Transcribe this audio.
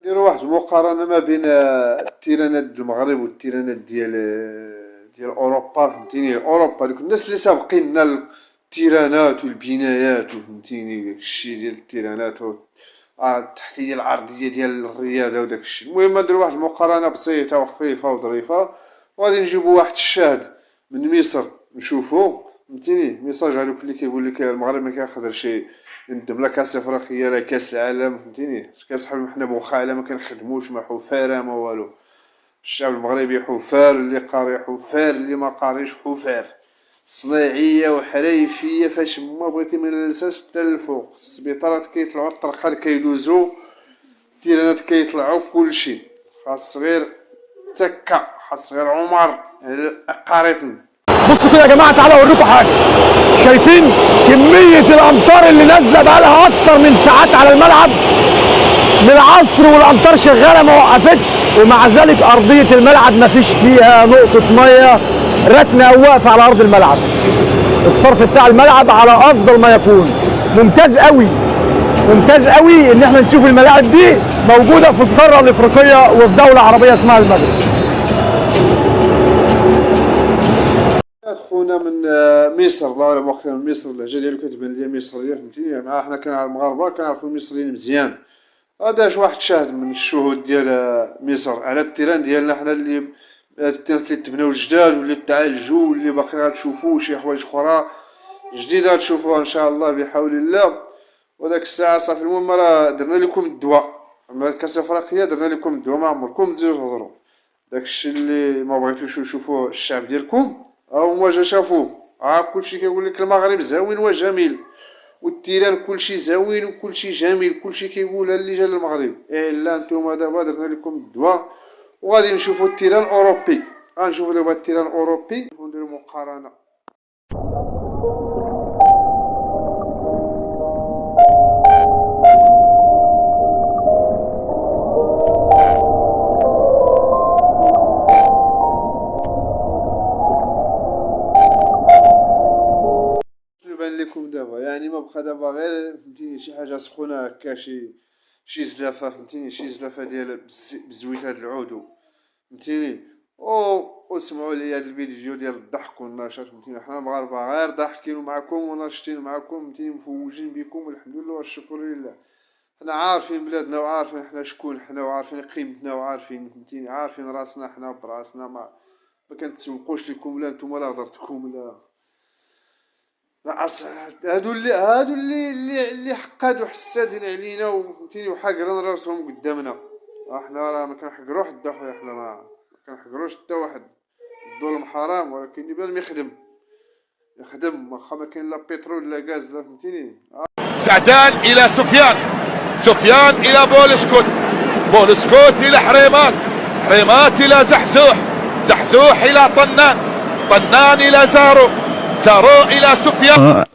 نديرو واحد المقارنة ما بين التيرانات ديال المغرب والتيرانات ديال أوروبا، فهمتيني. أوروبا دوك الناس اللي سابقيننا التيرانات والبنايات، وفهمتيني داكشي ديال التيرانات التحتية العرضية ديال الرياضة وداكشي. المهم نديرو واحد المقارنة بسيطة وخفيفة وظريفة، وغادي نجيبو واحد الشاهد من مصر نشوفو، فهمتيني. ميساج هادوك اللي كيقول لك المغرب ما كيقدرش ينظم لا كاس افريقيا لا كاس العالم، فهمتيني. كنسحب حنا بوخالة ما كنخدموش ما حفارة ما والو. الشعب المغربي حفار، اللي قاري حفار، اللي ما قاريش حفار. صناعية وحريفية فاش ما بغيتي من الأساس حتى للفوق. السبيطارات كيطلعو، الطرقات كيدوزو، التيرانات كيطلعو، كلشي. خاص غير تكة، خاص غير عمر قاريطن. بصوا كده يا جماعه، تعالوا اوريكم حاجه. شايفين كميه الامطار اللي نازله بقالها اكتر من ساعات على الملعب من العصر، والامطار شغاله ما وقفتش، ومع ذلك ارضيه الملعب ما فيش فيها نقطه ميه ركنه او واقفه على ارض الملعب. الصرف بتاع الملعب على افضل ما يكون. ممتاز قوي، ممتاز قوي ان احنا نشوف الملاعب دي موجوده في القاره الافريقيه وفي دوله عربيه اسمها المغرب. خونا من مصر، الله يعلم واخا من مصر، اللهجه ديالو كتبان ليا مصريه، فهمتيني. مع حنا كنعرف المغاربه كنعرفو المصريين مزيان. هذا واحد شاهد من الشهود ديال مصر على التيران ديالنا حنا، اللي التيرانات اللي تبناو جداد واللي تعالجو واللي باقي غتشوفو شي حوايج اخرى جديده غتشوفوها ان شاء الله بحول الله. وداك الساعه صافي. المهم راه درنا لكم الدواء مع كاس افريقيا، درنا لكم الدواء، ما عمركم تزيدو تهضروا. داكشي اللي ما بغيتوش يشوفوه الشعب ديالكم هما جا شافوه. كلشي كيقول لك المغرب زوين وجميل، والتيران كلشي زوين وكلشي جميل، كلشي كيقولها اللي جا للمغرب. لا نتوما دابا درنا لكم الدواء وغادي نشوفوا التيران الاوروبي. غنشوفوا دابا التيران الاوروبي ونديروا مقارنه. لكم دابا يعني ما بقى دابا غير، فهمتيني، شي حاجه سخونه هكا، شي زلافه، فهمتيني، شي زلافه ديال بزويت هاد العود، فهمتيني. وسمعوا لي هاد الفيديو ديال الضحك والنشاط، فهمتيني. حنا المغاربه غير ضاحكين معكم وناشطين معكم، فهمتيني، مفوجين بكم، والحمد لله والشكر لله. حنا عارفين بلادنا وعارفين حنا شكون حنا، وعارفين قيمتنا، وعارفين، فهمتيني، عارفين راسنا حنا براسنا. ما كنتسوقوش لكم لا نتوما لا هضرتكم لا هادو اللي حقادو حسادين علينا، وفهمتيني، وحاقرين راسهم قدامنا. احنا راه ما كنحقرو حتى واحد، احنا ما كنحقروش حتى واحد. الظلم حرام، ولكن اللي بان يخدم واخا ما كاين لا بترول لا غاز لا، فهمتيني. سعدان الى سفيان الى بولسكوت الى حريمات الى زحزوح الى طنان الى زارو الى سفيان